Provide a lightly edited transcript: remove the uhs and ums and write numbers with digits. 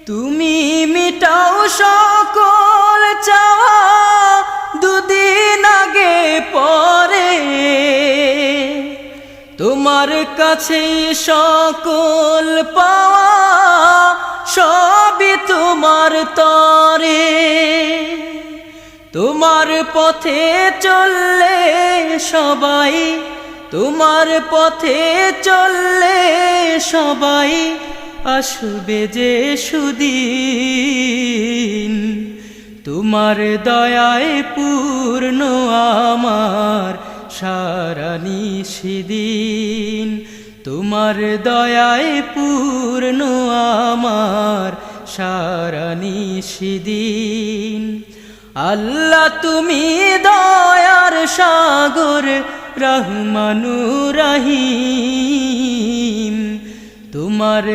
তুমি মিটাও সকল চাওয়া দুদিন আগে পরে, তোমার কাছে সকল পাওয়া সবই তোমার তরে। তোমার পথে চললে সবাই, তোমার পথে চললে সবাই আসবে যে সুদিন। তোমার দয়ায় পূর্ণ আমার সারা নিশিদিন, তোমার দয়ায় পূর্ণ আমার সারা নিশিদিন। আল্লাহ তুমি দয়ার সাগর রহমানুর রহিম, তোমার